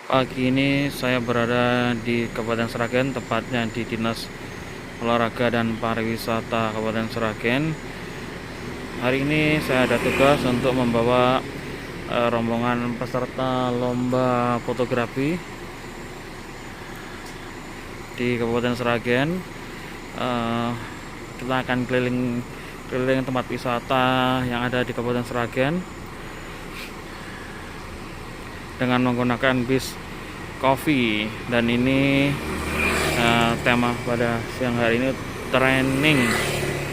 Pagi ini saya berada di Kabupaten Sragen, tepatnya di Dinas Olahraga dan Pariwisata Kabupaten Sragen. Hari ini saya ada tugas untuk membawa rombongan peserta lomba fotografi di Kabupaten Sragen. Eh, kita akan keliling tempat wisata yang ada di Kabupaten Sragen dengan menggunakan bis coffee, dan ini tema pada siang hari ini training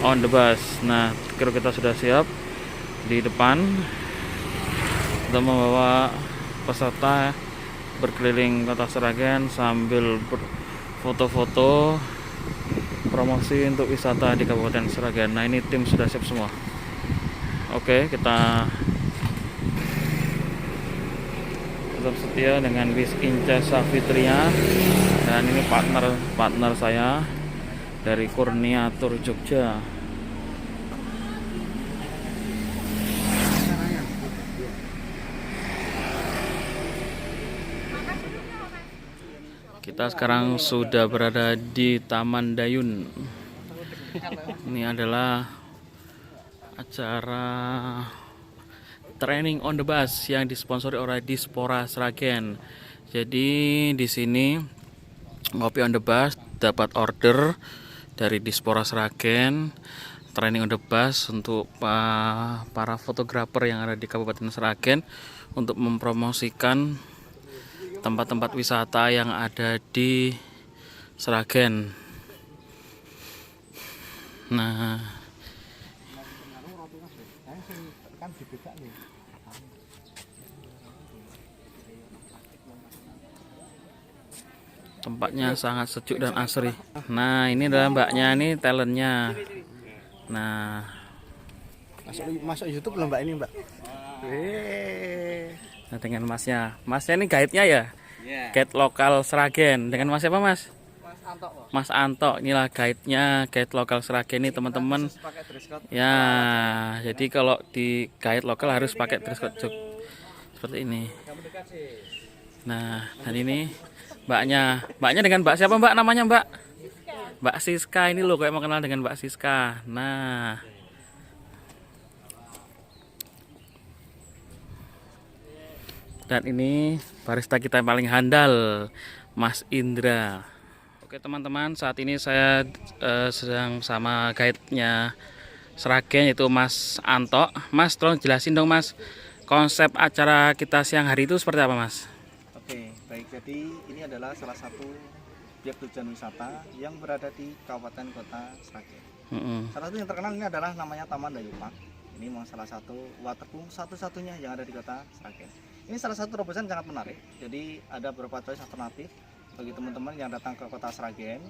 on the bus. Nah, kira kita sudah siap di depan untuk membawa peserta berkeliling kota Sragen sambil foto-foto promosi untuk wisata di Kabupaten Sragen. Nah, ini tim sudah siap semua. Oke, kita tetap setia dengan bis Inca Safitria, dan ini partner saya dari Kurnia Tour Jogja. Kita sekarang sudah berada di Taman Dayun. Ini adalah acara training on the bus yang disponsori oleh Dispora Sragen. Jadi di sini ngopi on the bus dapat order dari Dispora Sragen, training on the bus untuk para fotografer yang ada di Kabupaten Sragen untuk mempromosikan tempat-tempat wisata yang ada di Sragen. Nah, tempatnya sangat sejuk dan asri. Nah, ini adalah mbaknya, ini talentnya. Nah, masuk YouTube loh mbak ini mbak. nah dengan masnya ini guide-nya ya, guide lokal Sragen. Dengan mas siapa mas? Mas Anto. Inilah guide-nya, guide lokal Sragen ini teman-teman. Ya, jadi kalau di guide lokal harus pakai dress code seperti ini. Nah, dan ini mbaknya dengan mbak siapa mbak namanya mbak? Mbak Siska ini loh, kayak mau kenal dengan Mbak Siska. Nah, dan ini barista kita yang paling handal, Mas Indra. Oke teman-teman, saat ini saya sedang sama guide-nya Sragen, yaitu Mas Anto. Mas, tolong jelasin dong Mas, konsep acara kita siang hari itu seperti apa Mas? Oke, baik. Jadi ini adalah salah satu objek tujuan wisata yang berada di Kabupaten Kota Sragen. Salah satu yang terkenal ini adalah namanya Taman Dayun Park. Ini memang salah satu waterboom satu-satunya yang ada di Kota Sragen. Ini salah satu terobosan sangat menarik. Jadi ada beberapa choice alternatif bagi teman-teman yang datang ke Kota Sragen.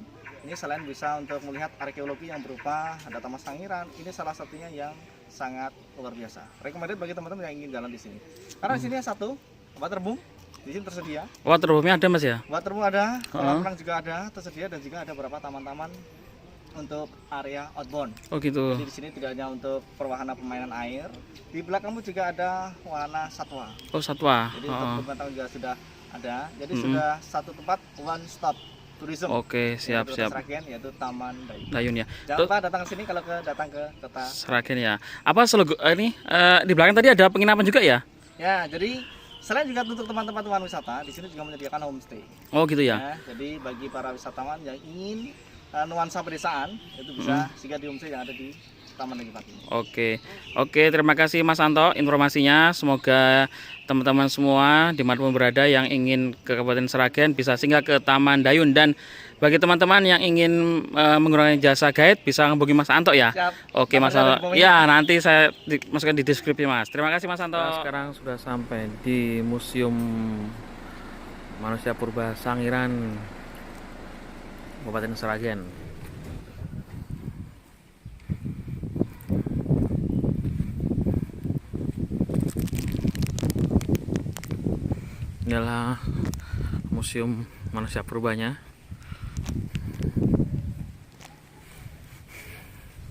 Ini selain bisa untuk melihat arkeologi yang berupa ada Taman Sangiran, ini salah satunya yang sangat luar biasa. Recommended bagi teman-teman yang ingin jalan di sini. Karena di sini satu waterboom di sini tersedia. Waterboomnya ada Mas ya? Waterboom ada, kolam renang juga ada tersedia, dan juga ada beberapa taman-taman untuk area outbound. Oh gitu. Jadi di sini tidak hanya untuk perwahana permainan air, di belakangmu juga ada wahana satwa. Oh satwa. Jadi untuk binatang juga sudah ada. Jadi sudah satu tempat one stop tourism. Oke, siap. Sragen, yaitu Taman Dayun. Dayun ya. Jangan lupa datang ke sini kalau datang ke Kota Sragen ya. Apa ini di belakang tadi ada penginapan juga ya? Ya, jadi selain juga untuk teman-teman wisata, di sini juga menyediakan homestay. Oh gitu ya. Ya, jadi bagi para wisatawan yang ingin nuansa pedesaan, itu bisa singgah di homestay yang ada di Taman Dayun Park ini. Oke, terima kasih Mas Anto informasinya. Semoga teman-teman semua dimanapun berada yang ingin ke Kabupaten Sragen bisa singgah ke Taman Dayun, dan bagi teman-teman yang ingin menggunakan jasa guide bisa menghubungi Mas Anto ya. Siap. Oke Mas Anto. Ya, nanti saya masukkan di deskripsi Mas. Terima kasih Mas Anto. Nah, sekarang sudah sampai di Museum Manusia Purba Sangiran Kabupaten Sragen. Inilah Museum Manusia Purbanya.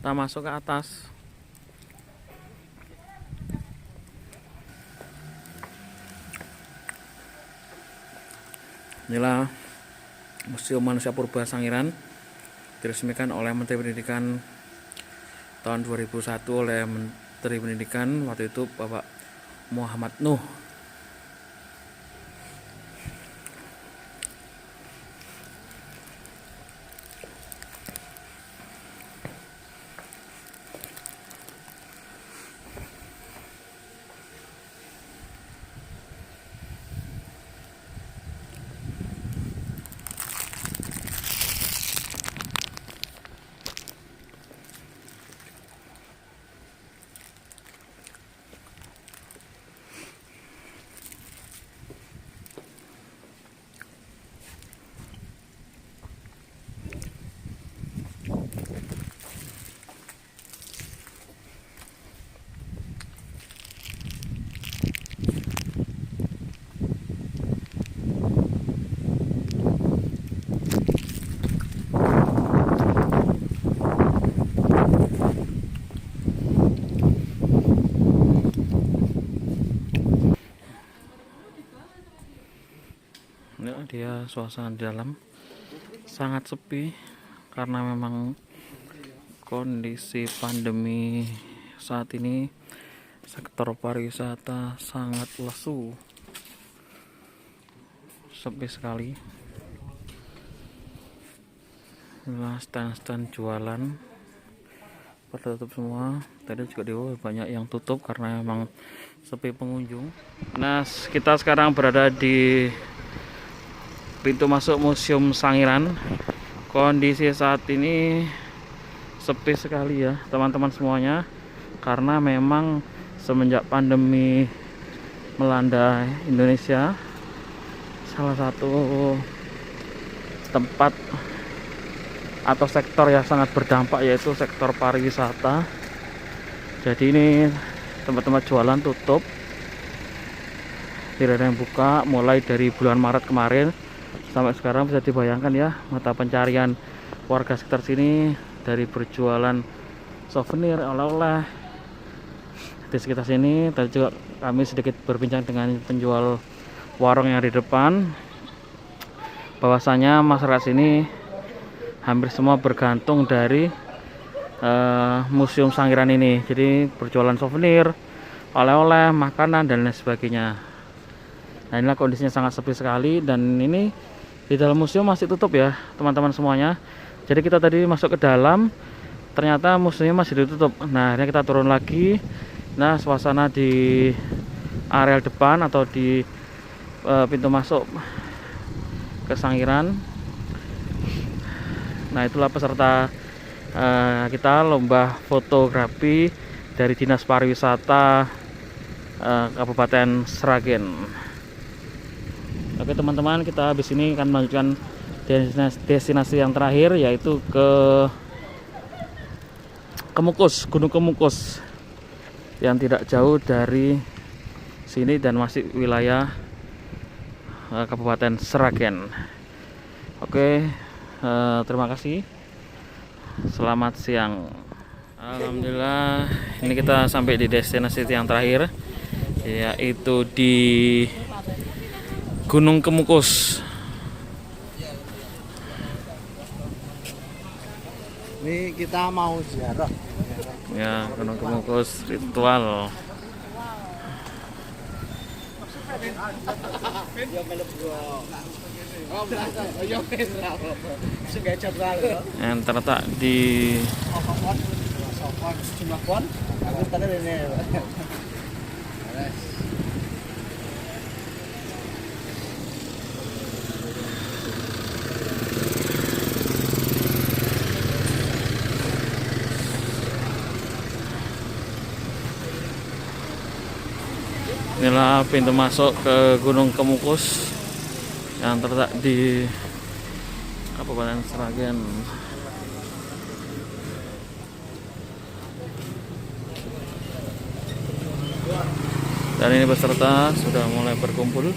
Kita masuk ke atas. Inilah Museum Manusia Purba Sangiran, diresmikan oleh Menteri Pendidikan tahun 2001 oleh Menteri Pendidikan waktu itu Bapak Muhammad Nuh. Ya, dia suasana di dalam sangat sepi karena memang kondisi pandemi saat ini sektor pariwisata sangat lesu, sepi sekali. Nah, stand-stand jualan pada tutup semua. Tadi juga banyak yang tutup karena memang sepi pengunjung. Nah, kita sekarang berada di pintu masuk Museum Sangiran. Kondisi saat ini sepi sekali ya teman-teman semuanya, karena memang semenjak pandemi melanda Indonesia, salah satu tempat atau sektor yang sangat berdampak yaitu sektor pariwisata. Jadi ini tempat-tempat jualan tutup, tidak ada yang buka mulai dari bulan Maret kemarin sampai sekarang. Bisa dibayangkan ya, mata pencarian warga sekitar sini dari berjualan souvenir, oleh-oleh di sekitar sini. Tadi juga kami sedikit berbincang dengan penjual warung yang di depan, bahwasanya masyarakat sini hampir semua bergantung dari Museum Sangiran ini. Jadi berjualan souvenir, oleh-oleh, makanan dan lain sebagainya. Nah, inilah kondisinya sangat sepi sekali, dan ini di dalam museum masih tutup ya teman-teman semuanya. Jadi kita tadi masuk ke dalam, ternyata museumnya masih ditutup. Nah, akhirnya kita turun lagi. Nah, suasana di areal depan atau di pintu masuk ke Sangiran. Nah, itulah peserta kita lomba fotografi dari Dinas Pariwisata Kabupaten Sragen. Oke teman-teman, kita habis ini akan melanjutkan destinasi yang terakhir, yaitu ke Kemukus, Gunung Kemukus, yang tidak jauh dari sini dan masih wilayah Kabupaten Sragen. Oke, terima kasih. Selamat siang. Alhamdulillah, ini kita sampai di destinasi yang terakhir, yaitu di Gunung Kemukus. Ini kita mau ziarah. Ya, Gunung Kemukus ritual. Yang terletak di inilah pintu masuk ke Gunung Kemukus yang terletak di Kabupaten Sragen. Dan ini peserta sudah mulai berkumpul.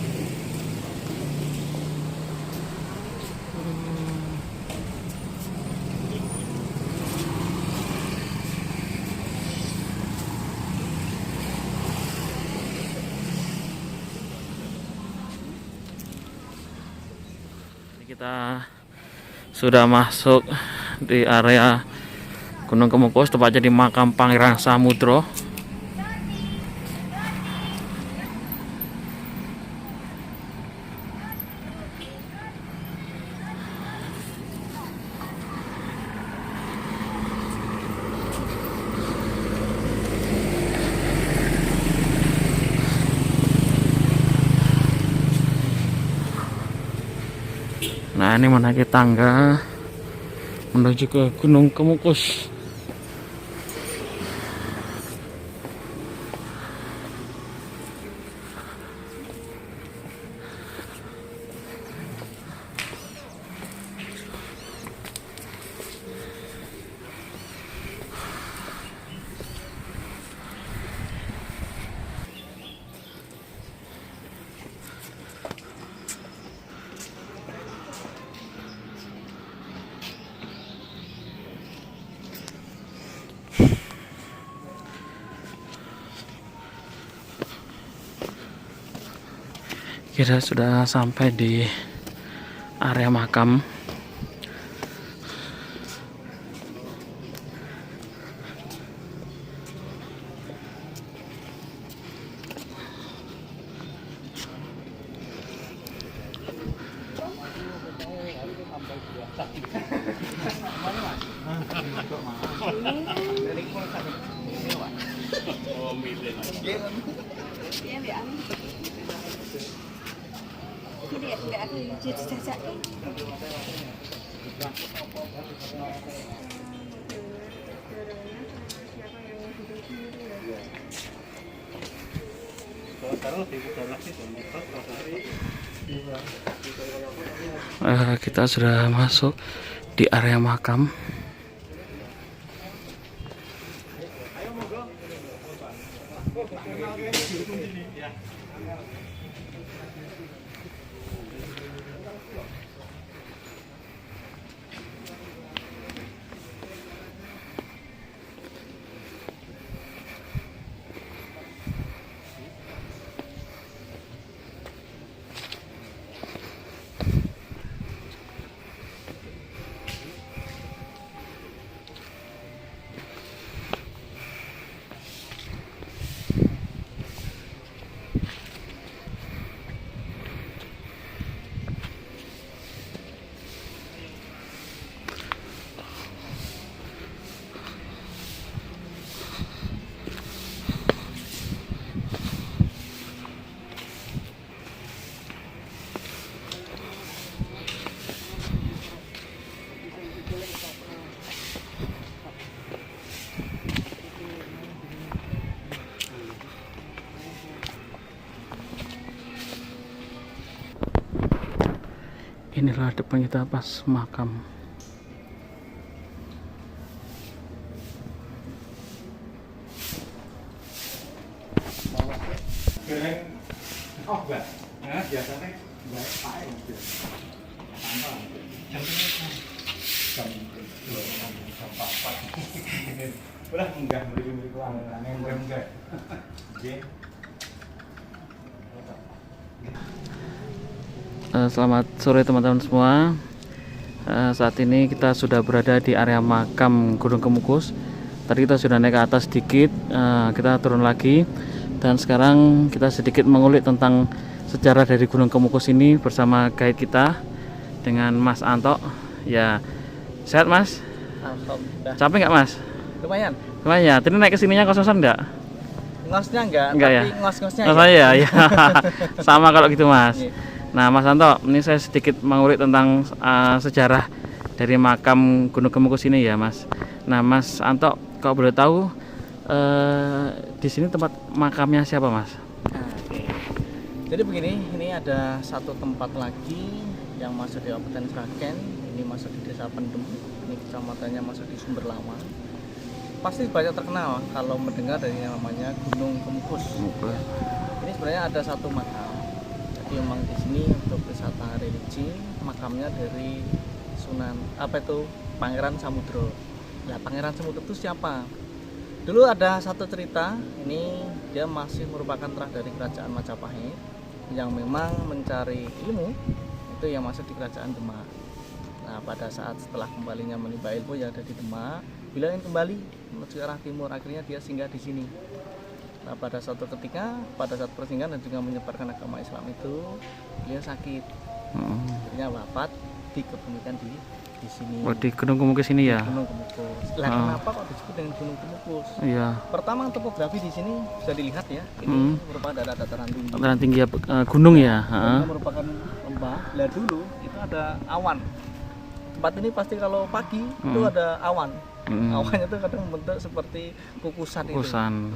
Kita sudah masuk di area Gunung Kemukus, tepatnya di makam Pangeran Samudro. Nah, ini menaiki tangga menuju ke Gunung Kemukus. Kita sudah sampai di area makam. Kita sudah masuk di area makam. Inilah depan kita pas makam. Oh, enggak. Nah, biasanya enggak pakai. Udah enggak beri-beri aneh enggak. Selamat sore teman-teman semua. Saat ini kita sudah berada di area makam Gunung Kemukus. Tadi kita sudah naik ke atas sedikit, kita turun lagi, dan sekarang kita sedikit mengulik tentang sejarah dari Gunung Kemukus ini bersama guide kita dengan Mas Anto. Ya, sehat Mas? Alhamdulillah. Capek nggak Mas? Lumayan. Lumayan ya. Tadi naik ke sininya kos-kosan nggak? Ngosnya enggak, Enggak tapi ya? ngos-ngosnya Ya, ya. Sama kalau gitu Mas. Iya. Nah Mas Anto, ini saya sedikit mengulik tentang sejarah dari makam Gunung Kemukus ini ya Mas. Nah Mas Anto, kalau boleh tahu di sini tempat makamnya siapa Mas? Jadi begini, ini ada satu tempat lagi yang masuk di Kabupaten Sragen. Ini masuk di Desa Pendem. Ini kecamatannya masuk di Sumberlawang. Pasti banyak terkenal kalau mendengar dari yang namanya Gunung Kemukus. Ini sebenarnya ada satu makam. Jadi memang di sini untuk wisata religi, makamnya dari Pangeran Samudro. Nah, Pangeran Samudro itu siapa? Dulu ada satu cerita, ini dia masih merupakan terah dari kerajaan Majapahit yang memang mencari ilmu itu yang masuk di kerajaan Demak. Nah, pada saat setelah kembalinya menimba ilmu yang ada di Demak, beliau ingin kembali menuju ke arah timur, akhirnya dia singgah di sini. Nah, pada suatu ketika, pada saat persinggahan dan juga menyebarkan agama Islam itu, beliau sakit. Akhirnya wafat dikebumikan di sini. Oh, di Gunung Kemukus ini ya? Gunung Kemukus. Lah, kenapa kok disebut dengan Gunung Kemukus? Iya. Pertama, topografi di sini bisa dilihat ya. Ini merupakan daerah dataran tinggi. Dataran tinggi gunung ya? Ini merupakan lembah. Lah dulu itu ada awan. Tempat ini pasti kalau pagi itu ada awan. Awannya itu kadang membentuk seperti kukusan itu.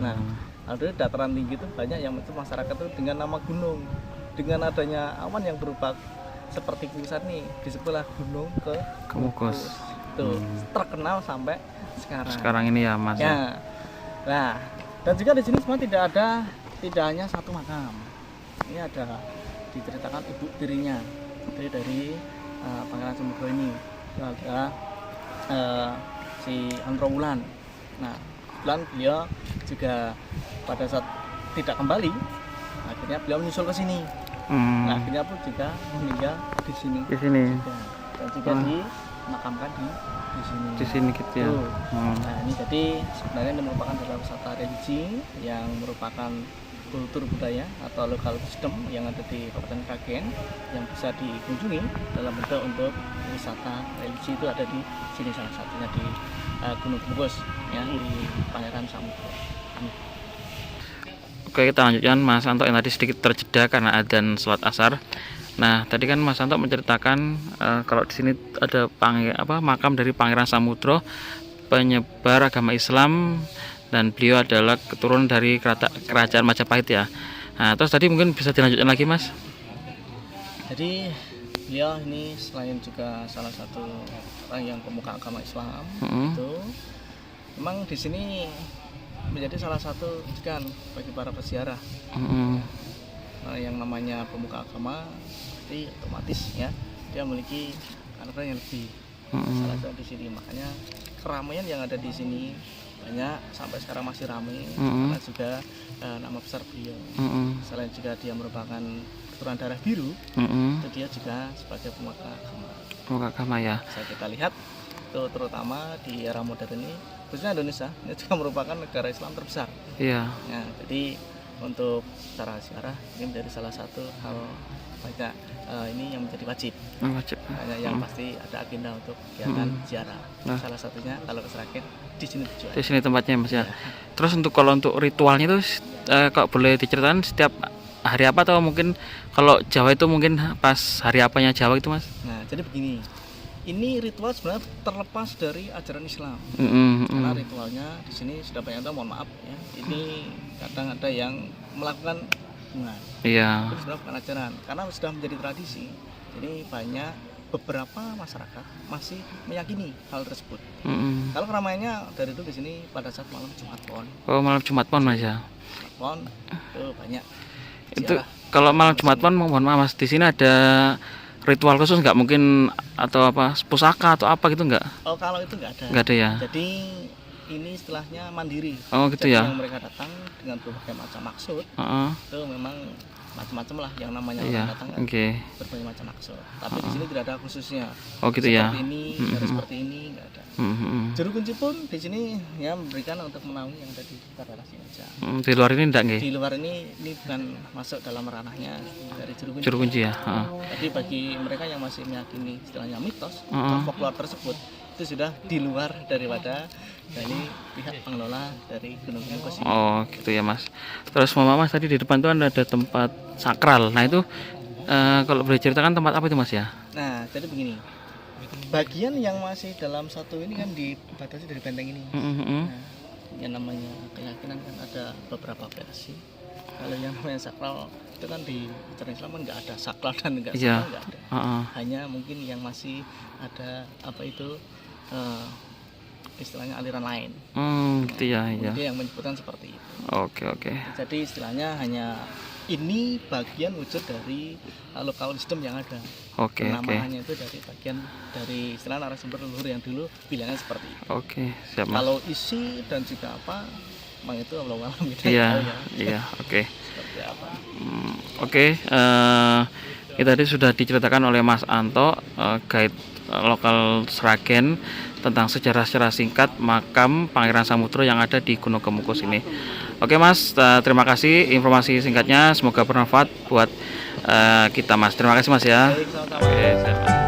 Nah, ada dataran tinggi itu banyak yang itu masyarakat itu dengan nama gunung. Dengan adanya awan yang berupa seperti kukusan nih disebutlah Gunung Kemukus. Itu terkenal sampai sekarang. Sekarang ini ya, Mas. Ya. Nah, dan juga di sini semua tidak hanya satu makam. Ini ada diceritakan ibu tirinya dari Pangeran Samudro ini. Itu adalah si Antrowulan. Nah, kebetulan beliau juga pada saat tidak kembali, akhirnya beliau menyusul ke sini. Nah, akhirnya pun juga meninggal di sini. Juga. Dan juga dimakamkan di sini. Di sini gitu ya. Nah, ini jadi sebenarnya ini merupakan adalah wisata religi yang merupakan kultur budaya atau lokal wisdom yang ada di Kabupaten Sragen yang bisa dikunjungi dalam bentuk untuk wisata religi. Itu ada di sini, salah satunya di Gunung Kemukus ya, di Pangeran Samudro. Oke, kita lanjutkan Mas Anto yang tadi sedikit terjeda karena adzan sholat asar. Nah, tadi kan Mas Anto menceritakan kalau di sini ada makam dari Pangeran Samudro, penyebar agama Islam, dan beliau adalah keturunan dari kerajaan Majapahit ya. Nah, terus tadi mungkin bisa dilanjutkan lagi, Mas. Jadi beliau ini selain juga salah satu orang yang pemuka agama Islam, itu memang di sini menjadi salah satu rujukan bagi para peziarah. Yang namanya pemuka agama, jadi otomatis ya dia memiliki karakter yang lebih. Salah satu di sini, makanya keramaian yang ada di sini banyak sampai sekarang masih ramai karena juga nama besar beliau. Selain juga dia merupakan keturunan darah biru, itu dia juga sebagai pemuka agama. Pemuka agama ya. Bisa kita lihat itu terutama di era modern ini, khususnya Indonesia ini juga merupakan negara Islam terbesar. Iya. Nah, jadi untuk secara ziarah ini menjadi salah satu hal banyak ini yang menjadi wajib. Banyak yang pasti ada agenda untuk kegiatan ziarah. Salah satunya kalau ke Sragen di sini tujuan. Di sini tempatnya, Mas ya. Terus kalau untuk ritualnya itu kok boleh diceritakan setiap hari apa, atau mungkin kalau Jawa itu mungkin pas hari apanya Jawa itu, Mas? Nah, jadi begini. Ini ritual sebenarnya terlepas dari ajaran Islam. Karena ritualnya di sini sudah banyak tahu, mohon maaf ya. Ini kadang ada yang melakukan hubungan. Iya. Itu sebenarnya bukan ajaran, karena sudah menjadi tradisi. Jadi banyak beberapa masyarakat masih meyakini hal tersebut. Kalau keramaiannya dari itu di sini pada saat malam Jumat Pon. Oh, malam Jumat Pon, Mas ya. Pon itu banyak. Itu kalau malam Jumat Pon, mohon maaf Mas, di sini ada ritual khusus nggak mungkin, atau apa, pusaka atau apa gitu nggak? Oh, kalau itu nggak ada. Nggak ada ya. Jadi ini istilahnya mandiri. Oh gitu. Jadi ya. yang mereka datang dengan berbagai macam maksud. Itu memang macam-macam lah yang namanya orang datang kan. Berbagai macam maksud. Tapi di sini tidak ada khususnya. Oh gitu ya. Seperti ini, harus seperti ini, nggak ada. Juru kunci pun di sini ya memberikan untuk menaungi yang ada di sekitar daerah sini aja. Di luar ini enggak nggih? Di luar ini bukan masuk dalam ranahnya dari juru kunci. Juru kunci ya. Tapi bagi mereka yang masih meyakini istilahnya mitos, folklore tersebut, itu sudah di luar daripada dari pihak pengelola dari Gunung Kemukus ini. Oh gitu ya, Mas. Terus Mas tadi di depan tuh ada tempat sakral. Nah itu kalau boleh ceritakan tempat apa itu, Mas ya? Nah, jadi begini. Bagian yang masih dalam satu ini kan dibatasi dari benteng ini. Nah, yang namanya keyakinan kan ada beberapa versi. Kalau yang namanya sakral itu kan di ajaran Islam kan nggak ada sakral dan nggak sakral, nggak ada. Hanya mungkin yang masih ada apa itu istilahnya aliran lain. Gitu ya. Jadi yang menyebutkan seperti itu. Oke. Jadi istilahnya hanya ini bagian wujud dari lokal wisdom yang ada. Namanya itu dari bagian dari istilah narasumber leluhur yang dulu bilangnya seperti itu. Siap, Mas. Kalau isi dan juga apa, memang itu Allah alam gitu. Iya. Oke. Seperti apa? Ini tadi sudah diceritakan oleh Mas Anto, guide lokal Sragen, tentang sejarah-sejarah singkat makam Pangeran Samudro yang ada di Gunung Kemukus ini. Oke Mas, terima kasih informasi singkatnya, semoga bermanfaat buat kita Mas. Terima kasih Mas ya. Baik, sama-sama. Oke, siap.